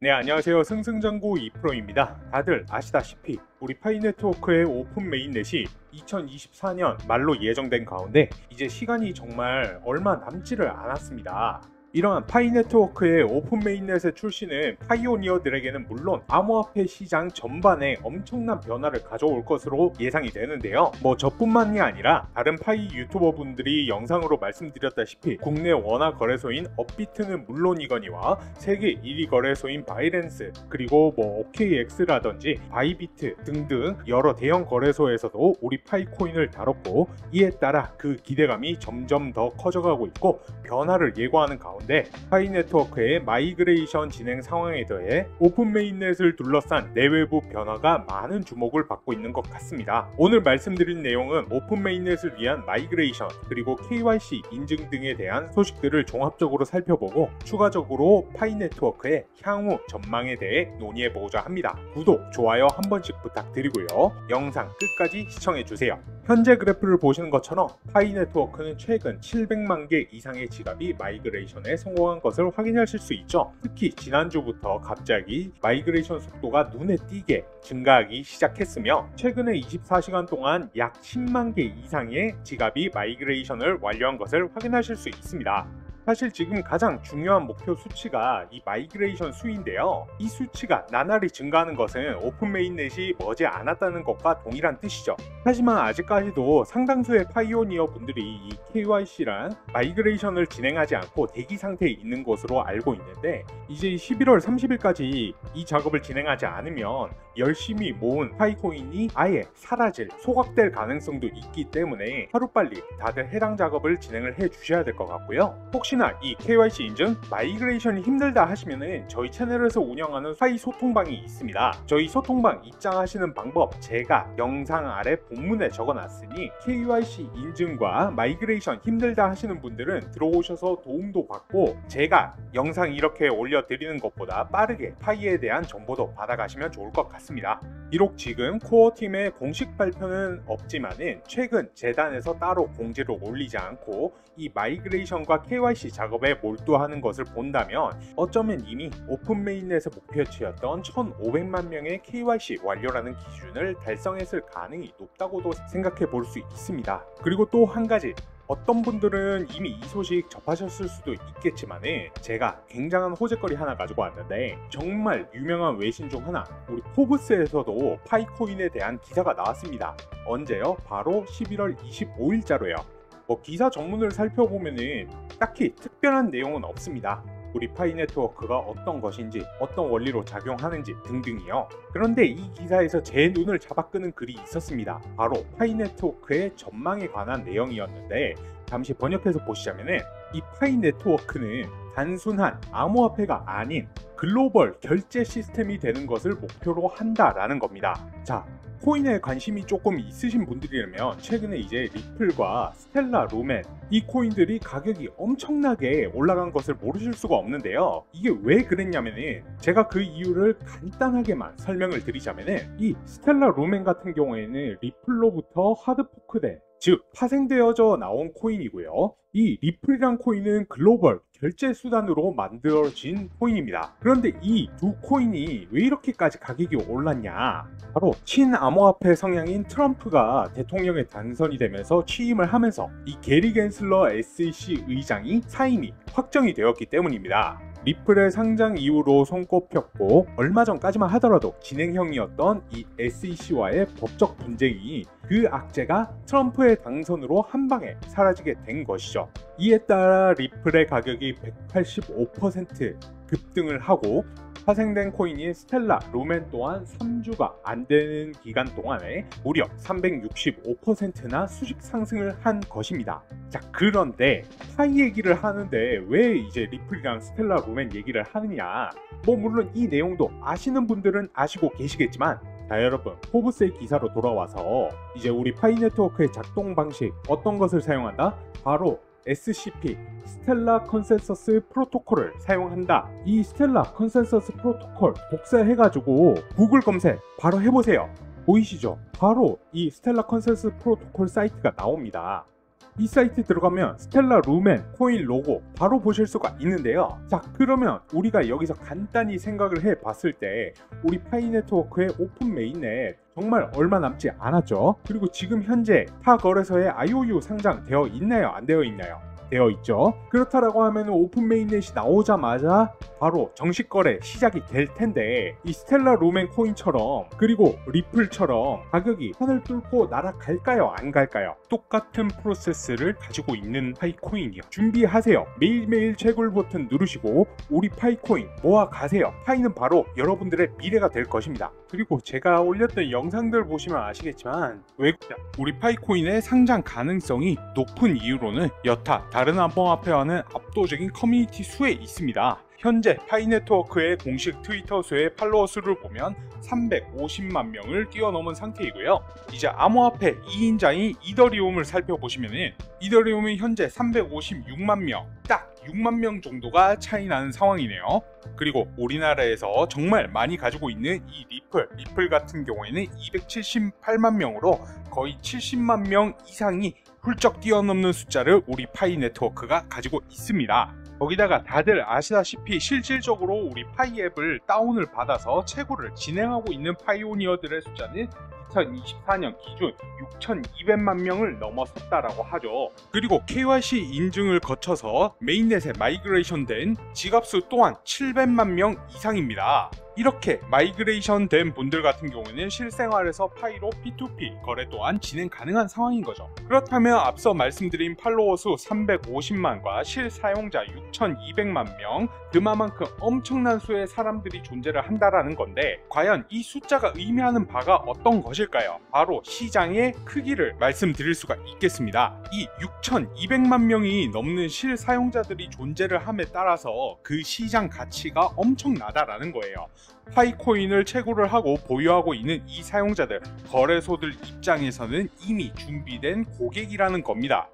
네, 안녕하세요. 승승장구 2프로입니다. 다들 아시다시피 우리 파이네트워크의 오픈 메인넷이 2024년 말로 예정된 가운데 이제 시간이 정말 얼마 남지를 않았습니다. 이러한 파이네트워크의 오픈 메인넷의 출시는 파이오니어들에게는 물론 암호화폐 시장 전반에 엄청난 변화를 가져올 것으로 예상이 되는데요. 저뿐만이 아니라 다른 파이 유튜버 분들이 영상으로 말씀드렸다시피 국내 원화 거래소인 업비트는 물론이거니와 세계 1위 거래소인 바이낸스, 그리고 OKX라든지 바이비트 등등 여러 대형 거래소에서도 우리 파이코인을 다뤘고, 이에 따라 그 기대감이 점점 더 커져가고 있고 변화를 예고하는 가운데 파이네트워크의 마이그레이션 진행 상황에 더해 오픈 메인넷을 둘러싼 내외부 변화가 많은 주목을 받고 있는 것 같습니다. 오늘 말씀드린 내용은 오픈 메인넷을 위한 마이그레이션 그리고 KYC 인증 등에 대한 소식들을 종합적으로 살펴보고 추가적으로 파이네트워크의 향후 전망에 대해 논의해보고자 합니다. 구독, 좋아요 한 번씩 부탁드리고요. 영상 끝까지 시청해주세요. 현재 그래프를 보시는 것처럼 파이네트워크는 최근 700만 개 이상의 지갑이 마이그레이션에 성공한 것을 확인하실 수 있죠. 특히 지난주부터 갑자기 마이그레이션 속도가 눈에 띄게 증가하기 시작했으며 최근에 24시간 동안 약 10만 개 이상의 지갑이 마이그레이션을 완료한 것을 확인하실 수 있습니다. 사실 지금 가장 중요한 목표 수치가 이 마이그레이션 수인데요. 이 수치가 나날이 증가하는 것은 오픈 메인넷이 머지 않았다는 것과 동일한 뜻이죠. 하지만 아직까지도 상당수의 파이오니어 분들이 이 KYC랑 마이그레이션을 진행하지 않고 대기 상태에 있는 것으로 알고 있는데, 이제 11월 30일까지 이 작업을 진행하지 않으면 열심히 모은 파이코인이 아예 사라질, 소각될 가능성도 있기 때문에 하루빨리 다들 해당 작업을 진행을 해 주셔야 될 것 같고요. 혹시나 이 KYC 인증, 마이그레이션이 힘들다 하시면은 저희 채널에서 운영하는 파이 소통방이 있습니다. 저희 소통방 입장하시는 방법 제가 영상 아래 본문에 적어놨으니 KYC 인증과 마이그레이션 힘들다 하시는 분들은 들어오셔서 도움도 받고 제가 영상 이렇게 올려드리는 것보다 빠르게 파이에 대한 정보도 받아가시면 좋을 것 같습니다. 비록 지금 코어팀의 공식 발표는 없지만은 최근 재단에서 따로 공지를 올리지 않고 이 마이그레이션과 KYC 작업에 몰두하는 것을 본다면 어쩌면 이미 오픈 메인넷의 목표치였던 1,500만 명의 KYC 완료라는 기준을 달성했을 가능이 높다고도 생각해 볼 수 있습니다. 그리고 또 한 가지, 어떤 분들은 이미 이 소식 접하셨을 수도 있겠지만 제가 굉장한 호재거리 하나 가지고 왔는데, 정말 유명한 외신 중 하나, 우리 포브스에서도 파이코인에 대한 기사가 나왔습니다. 언제요? 바로 11월 25일자로요. 기사 전문을 살펴보면은 딱히 특별한 내용은 없습니다. 우리 파이네트워크가 어떤 것인지, 어떤 원리로 작용하는지 등등이요. 그런데 이 기사에서 제 눈을 잡아끄는 글이 있었습니다. 바로 파이네트워크의 전망에 관한 내용이었는데, 잠시 번역해서 보시자면은 이 파이네트워크는 단순한 암호화폐가 아닌 글로벌 결제 시스템이 되는 것을 목표로 한다라는 겁니다. 자, 코인에 관심이 조금 있으신 분들이라면 최근에 이제 리플과 스텔라, 루멘, 이 코인들이 가격이 엄청나게 올라간 것을 모르실 수가 없는데요. 이게 왜 그랬냐면은 제가 그 이유를 간단하게만 설명을 드리자면은 이 스텔라, 루멘 같은 경우에는 리플로부터 하드포크된, 즉 파생되어져 나온 코인이고요. 이 리플이란 코인은 글로벌 결제 수단으로 만들어진 코인입니다. 그런데 이 두 코인이 왜 이렇게까지 가격이 올랐냐? 바로 친암호화폐 성향인 트럼프가 대통령에 당선이 되면서 취임을 하면서 이 게리 겐슬러 SEC 의장이 사임이 확정이 되었기 때문입니다. 리플의 상장 이후로 손꼽혔고 얼마 전까지만 하더라도 진행형이었던 이 SEC와의 법적 분쟁이 그 악재가 트럼프의 당선으로 한방에 사라지게 된 것이죠. 이에 따라 리플의 가격이 185% 급등을 하고 파생된 코인인 스텔라, 루멘 또한 3주가 안 되는 기간 동안에 무려 365%나 수직 상승을 한 것입니다. 자, 그런데 파이 얘기를 하는데 왜 이제 리플이랑 스텔라, 루멘 얘기를 하느냐? 물론 이 내용도 아시는 분들은 아시고 계시겠지만, 자, 여러분, 포브스의 기사로 돌아와서 이제 우리 파이네트워크의 작동 방식, 어떤 것을 사용한다? 바로 SCP, 스텔라 컨센서스 프로토콜을 사용한다. 이 스텔라 컨센서스 프로토콜 복사해가지고 구글 검색 바로 해보세요. 보이시죠? 바로 이 스텔라 컨센서스 프로토콜 사이트가 나옵니다. 이 사이트 들어가면 스텔라 루멘 코인 로고 바로 보실 수가 있는데요. 자, 그러면 우리가 여기서 간단히 생각을 해 봤을 때 우리 파이 네트워크의 오픈 메인넷 정말 얼마 남지 않았죠. 그리고 지금 현재 타 거래소에 IOU 상장되어 있나요? 안 되어 있나요? 되어 있죠. 그렇다라고 하면 오픈 메인넷이 나오자마자 바로 정식 거래 시작이 될 텐데, 이 스텔라 루멘 코인처럼 그리고 리플처럼 가격이 선을 뚫고 날아갈까요? 안 갈까요? 똑같은 프로세스를 가지고 있는 파이코인이요. 준비하세요. 매일매일 채굴 버튼 누르시고 우리 파이코인 모아 가세요. 파이는 바로 여러분들의 미래가 될 것입니다. 그리고 제가 올렸던 영상들 보시면 아시겠지만 외국자 우리 파이코인의 상장 가능성이 높은 이유로는 여타 다른 암호화폐와는 압도적인 커뮤니티 수에 있습니다. 현재 파이 네트워크의 공식 트위터 수의 팔로워 수를 보면 350만 명을 뛰어넘은 상태이고요. 이제 암호화폐 2인자인 이더리움을 살펴보시면 이더리움이 현재 356만 명, 딱 6만 명 정도가 차이 나는 상황이네요. 그리고 우리나라에서 정말 많이 가지고 있는 이 리플 같은 경우에는 278만 명으로 거의 70만 명 이상이 훌쩍 뛰어넘는 숫자를 우리 파이 네트워크가 가지고 있습니다. 거기다가 다들 아시다시피 실질적으로 우리 파이 앱을 다운을 받아서 채굴을 진행하고 있는 파이오니어들의 숫자는 2024년 기준 6,200만 명을 넘어섰다라고 하죠. 그리고 KYC 인증을 거쳐서 메인넷에 마이그레이션 된 지갑수 또한 700만 명 이상입니다. 이렇게 마이그레이션 된 분들 같은 경우는 실생활에서 파이로 P2P 거래 또한 진행 가능한 상황인 거죠. 그렇다면 앞서 말씀드린 팔로워 수 350만과 실사용자 6,200만 명, 그만큼 엄청난 수의 사람들이 존재를 한다라는 건데, 과연 이 숫자가 의미하는 바가 어떤 것일까요? 바로 시장의 크기를 말씀드릴 수가 있겠습니다. 이 6,200만 명이 넘는 실사용자들이 존재를 함에 따라서 그 시장 가치가 엄청나다라는 거예요. 파이코인을 채굴을 하고 보유하고 있는 이 사용자들, 거래소들 입장에서는 이미 준비된 고객이라는 겁니다.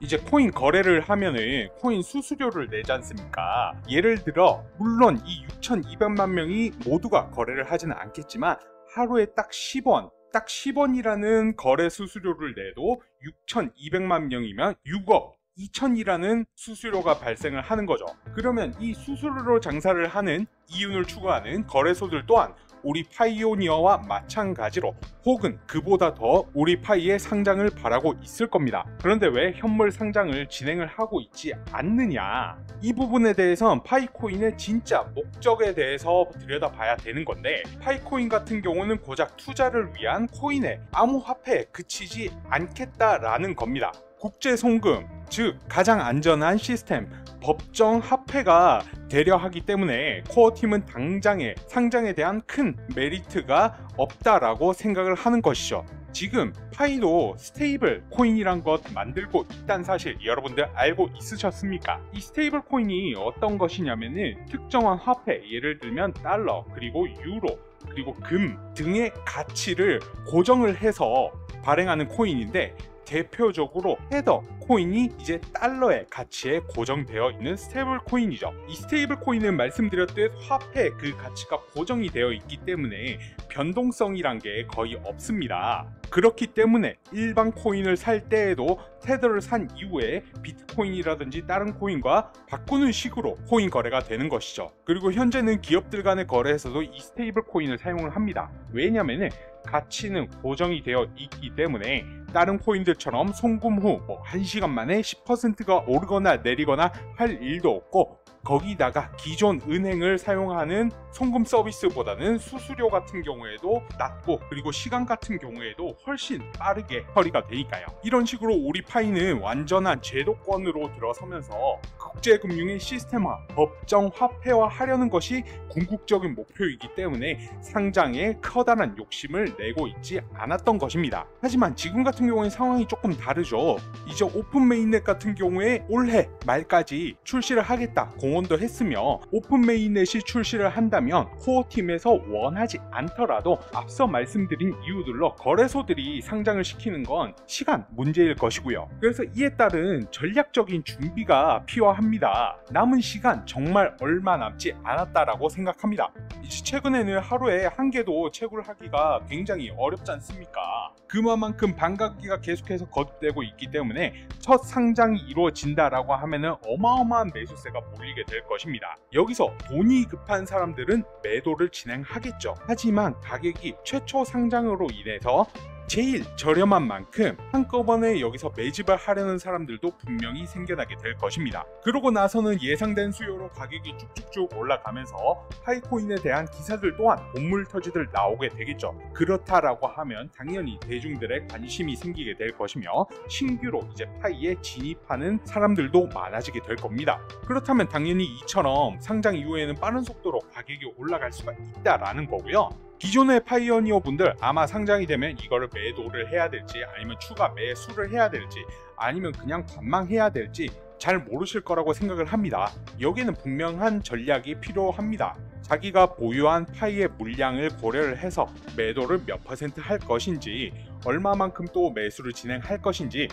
이제 코인 거래를 하면은 코인 수수료를 내지 않습니까? 예를 들어 물론 이 6,200만 명이 모두가 거래를 하지는 않겠지만 하루에 딱 10원이라는 거래 수수료를 내도 6,200만 명이면 6억 2천이라는 수수료가 발생을 하는 거죠. 그러면 이 수수료로 장사를 하는 이윤을 추구하는 거래소들 또한 우리 파이오니어와 마찬가지로 혹은 그보다 더 우리 파이의 상장을 바라고 있을 겁니다. 그런데 왜 현물 상장을 진행을 하고 있지 않느냐, 이 부분에 대해선 파이코인의 진짜 목적에 대해서 들여다봐야 되는 건데, 파이코인 같은 경우는 고작 투자를 위한 코인의 암호화폐에 그치지 않겠다라는 겁니다. 국제 송금, 즉 가장 안전한 시스템, 법정 화폐가 되려하기 때문에 코어팀은 당장의 상장에 대한 큰 메리트가 없다라고 생각을 하는 것이죠. 지금 파이도 스테이블 코인이란 것 만들고 있다는 사실 여러분들 알고 있으셨습니까? 이 스테이블 코인이 어떤 것이냐면은 특정한 화폐, 예를 들면 달러, 그리고 유로, 그리고 금 등의 가치를 고정을 해서 발행하는 코인인데, 대표적으로 테더 코인이 이제 달러의 가치에 고정되어 있는 스테이블 코인이죠. 이 스테이블 코인은 말씀드렸듯 화폐 그 가치가 고정이 되어 있기 때문에 변동성이란 게 거의 없습니다. 그렇기 때문에 일반 코인을 살 때에도 테더를 산 이후에 비트코인이라든지 다른 코인과 바꾸는 식으로 코인 거래가 되는 것이죠. 그리고 현재는 기업들 간의 거래에서도 이 스테이블 코인을 사용을 합니다. 왜냐면은 가치는 고정이 되어 있기 때문에 다른 코인들처럼 송금 후 1시간 만에 10%가 오르거나 내리거나 할 일도 없고, 거기다가 기존 은행을 사용하는 송금 서비스보다는 수수료 같은 경우에도 낮고, 그리고 시간 같은 경우에도 훨씬 빠르게 처리가 되니까요. 이런 식으로 우리 파이는 완전한 제도권으로 들어서면서 국제금융의 시스템화, 법정 화폐화 하려는 것이 궁극적인 목표이기 때문에 상장에 커다란 욕심을 내고 있지 않았던 것입니다. 하지만 지금 같은 경우에 상황이 조금 다르죠. 이제 오픈 메인넷 같은 경우에 올해 말까지 출시를 하겠다, 동원도 했으며 오픈 메인넷이 출시를 한다면 코어팀에서 원하지 않더라도 앞서 말씀드린 이유들로 거래소들이 상장을 시키는 건 시간 문제일 것이고요. 그래서 이에 따른 전략적인 준비가 필요합니다. 남은 시간 정말 얼마 남지 않았다라고 생각합니다. 이제 최근에는 하루에 한 개도 채굴하기가 굉장히 어렵지 않습니까? 그만큼 반갑기가 계속해서 거듭되고 있기 때문에 첫 상장이 이루어진다라고 하면은 어마어마한 매수세가 몰리게 될 것입니다. 여기서 돈이 급한 사람들은 매도를 진행하겠죠. 하지만 가격이 최초 상장으로 인해서 제일 저렴한 만큼 한꺼번에 여기서 매집을 하려는 사람들도 분명히 생겨나게 될 것입니다. 그러고 나서는 예상된 수요로 가격이 쭉쭉쭉 올라가면서 파이코인에 대한 기사들 또한 본물터지들 나오게 되겠죠. 그렇다라고 하면 당연히 대중들의 관심이 생기게 될 것이며 신규로 이제 파이에 진입하는 사람들도 많아지게 될 겁니다. 그렇다면 당연히 이처럼 상장 이후에는 빠른 속도로 가격이 올라갈 수가 있다라는 거고요. 기존의 파이오니어 분들 아마 상장이 되면 이거를 매도를 해야 될지 아니면 추가 매수를 해야 될지 아니면 그냥 관망해야 될지 잘 모르실 거라고 생각을 합니다. 여기에는 분명한 전략이 필요합니다. 자기가 보유한 파이의 물량을 고려를 해서 매도를 몇 % 할 것인지 얼마만큼 또 매수를 진행할 것인지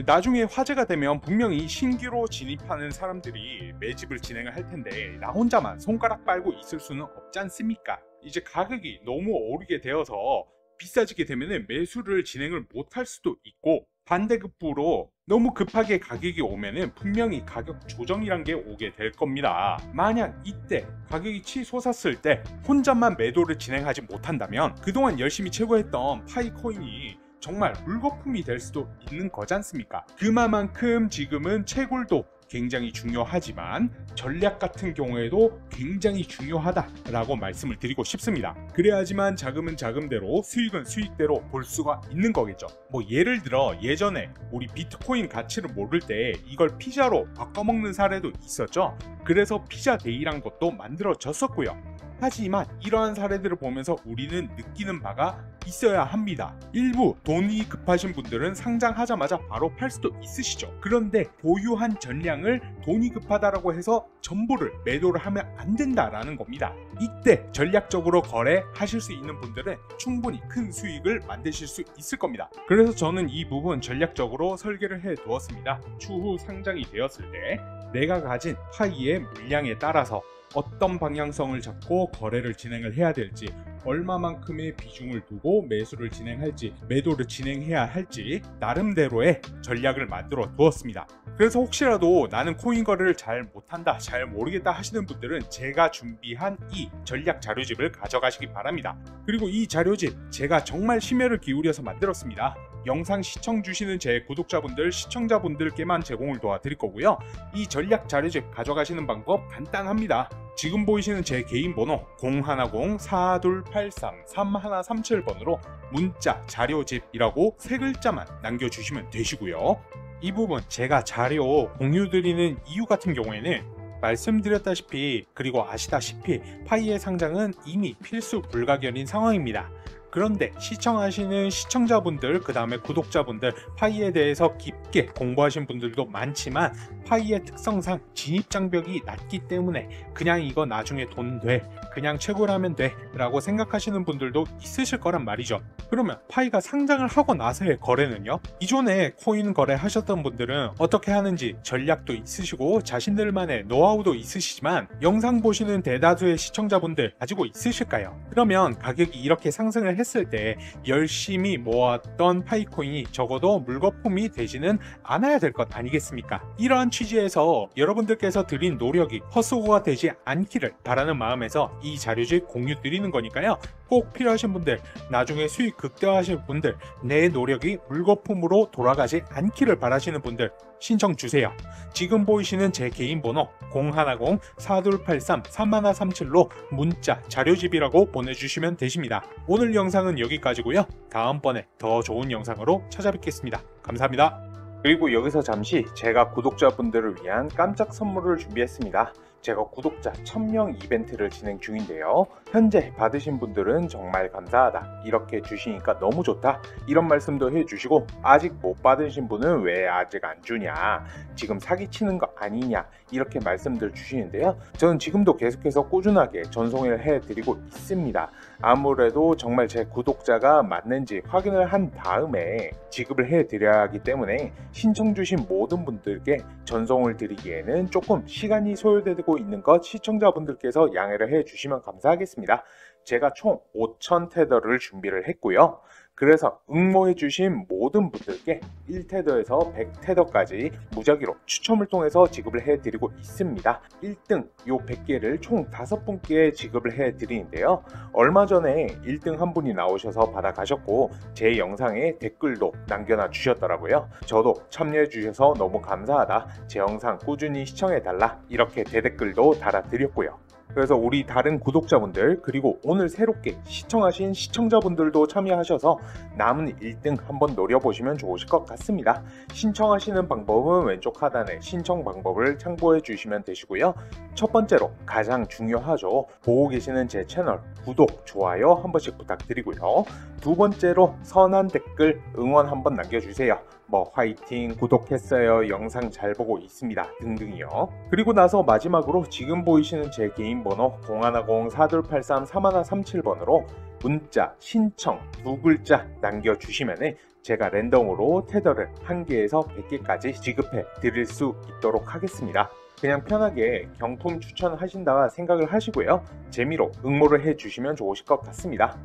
나중에 화제가 되면 분명히 신규로 진입하는 사람들이 매집을 진행을 할 텐데 나 혼자만 손가락 빨고 있을 수는 없지 않습니까? 이제 가격이 너무 오르게 되어서 비싸지게 되면 매수를 진행을 못할 수도 있고 반대급부로 너무 급하게 가격이 오면은 분명히 가격 조정이란 게 오게 될 겁니다. 만약 이때 가격이 치솟았을 때 혼자만 매도를 진행하지 못한다면 그동안 열심히 채굴했던 파이코인이 정말 물거품이 될 수도 있는 거지 않습니까? 그만큼 지금은 채굴도 굉장히 중요하지만 전략 같은 경우에도 굉장히 중요하다라고 말씀을 드리고 싶습니다. 그래야지만 자금은 자금대로 수익은 수익대로 볼 수가 있는 거겠죠. 뭐 예를 들어 예전에 우리 비트코인 가치를 모를 때 이걸 피자로 바꿔먹는 사례도 있었죠. 그래서 피자데이란 것도 만들어졌었고요. 하지만 이러한 사례들을 보면서 우리는 느끼는 바가 있어야 합니다. 일부 돈이 급하신 분들은 상장하자마자 바로 팔 수도 있으시죠. 그런데 보유한 전량을 돈이 급하다라고 해서 전부를 매도를 하면 안 된다라는 겁니다. 이때 전략적으로 거래하실 수 있는 분들은 충분히 큰 수익을 만드실 수 있을 겁니다. 그래서 저는 이 부분 전략적으로 설계를 해 두었습니다. 추후 상장이 되었을 때 내가 가진 파이의 물량에 따라서 어떤 방향성을 잡고 거래를 진행을 해야 될지 얼마만큼의 비중을 두고 매수를 진행할지 매도를 진행해야 할지 나름대로의 전략을 만들어 두었습니다. 그래서 혹시라도 나는 코인 거래를 잘 못한다 잘 모르겠다 하시는 분들은 제가 준비한 이 전략 자료집을 가져가시기 바랍니다. 그리고 이 자료집 제가 정말 심혈을 기울여서 만들었습니다. 영상 시청 주시는 제 구독자분들 시청자분들께만 제공을 도와드릴 거고요. 이 전략 자료집 가져가시는 방법 간단합니다. 지금 보이시는 제 개인 번호 010-4283-3137번으로 문자 자료집이라고 세 글자만 남겨주시면 되시고요. 이 부분 제가 자료 공유드리는 이유 같은 경우에는 말씀드렸다시피 그리고 아시다시피 파이의 상장은 이미 필수 불가결인 상황입니다. 그런데 시청하시는 시청자분들 그 다음에 구독자분들 파이에 대해서 깊게 공부하신 분들도 많지만 파이의 특성상 진입장벽이 낮기 때문에 그냥 이거 나중에 돈 돼 그냥 채굴하면 돼 라고 생각하시는 분들도 있으실 거란 말이죠. 그러면 파이가 상장을 하고 나서의 거래는요? 기존에 코인 거래 하셨던 분들은 어떻게 하는지 전략도 있으시고 자신들만의 노하우도 있으시지만 영상 보시는 대다수의 시청자분들 가지고 있으실까요? 그러면 가격이 이렇게 상승을 했을 때 열심히 모았던 파이코인이 적어도 물거품이 되지는 않아야 될 것 아니겠습니까? 이러한 취지에서 여러분들께서 드린 노력이 헛수고가 되지 않기를 바라는 마음에서 이 자료집 공유 드리는 거니까요. 꼭 필요하신 분들, 나중에 수익 극대화하실 분들, 내 노력이 물거품으로 돌아가지 않기를 바라시는 분들 신청 주세요. 지금 보이시는 제 개인 번호 010-4283-3137로 문자 자료집이라고 보내주시면 되십니다. 오늘 영상은 여기까지고요. 다음번에 더 좋은 영상으로 찾아뵙겠습니다. 감사합니다. 그리고 여기서 잠시 제가 구독자분들을 위한 깜짝 선물을 준비했습니다. 제가 구독자 1000명 이벤트를 진행 중인데요. 현재 받으신 분들은 정말 감사하다, 이렇게 주시니까 너무 좋다, 이런 말씀도 해주시고, 아직 못 받으신 분은 왜 아직 안 주냐, 지금 사기치는 거 아니냐, 이렇게 말씀들 주시는데요. 저는 지금도 계속해서 꾸준하게 전송을 해드리고 있습니다. 아무래도 정말 제 구독자가 맞는지 확인을 한 다음에 지급을 해드려야 하기 때문에 신청 주신 모든 분들께 전송을 드리기에는 조금 시간이 소요되고 있는 것 시청자분들께서 양해를 해주시면 감사하겠습니다. 제가 총 5,000 테더를 준비를 했고요. 그래서 응모해주신 모든 분들께 1테더에서 100테더까지 무작위로 추첨을 통해서 지급을 해드리고 있습니다. 1등 요 100개를 총 5분께 지급을 해드리는데요. 얼마 전에 1등 한 분이 나오셔서 받아가셨고, 제 영상에 댓글도 남겨놔 주셨더라고요. 저도 참여해주셔서 너무 감사하다, 제 영상 꾸준히 시청해달라, 이렇게 대댓글도 달아드렸고요. 그래서 우리 다른 구독자분들, 그리고 오늘 새롭게 시청하신 시청자분들도 참여하셔서 남은 1등 한번 노려보시면 좋으실 것 같습니다. 신청하시는 방법은 왼쪽 하단에 신청 방법을 참고해 주시면 되시고요. 첫 번째로 가장 중요하죠. 보고 계시는 제 채널 구독, 좋아요 한 번씩 부탁드리고요. 두 번째로 선한 댓글, 응원 한번 남겨주세요. 뭐 화이팅, 구독했어요, 영상 잘 보고 있습니다 등등이요. 그리고 나서 마지막으로 지금 보이시는 제 개인 번호 0110-4283-3137번으로 문자 신청 2글자 남겨주시면 제가 랜덤으로 테더를 1개에서 100개까지 지급해 드릴 수 있도록 하겠습니다. 그냥 편하게 경품 추천하신다 생각을 하시고요. 재미로 응모를 해주시면 좋으실 것 같습니다.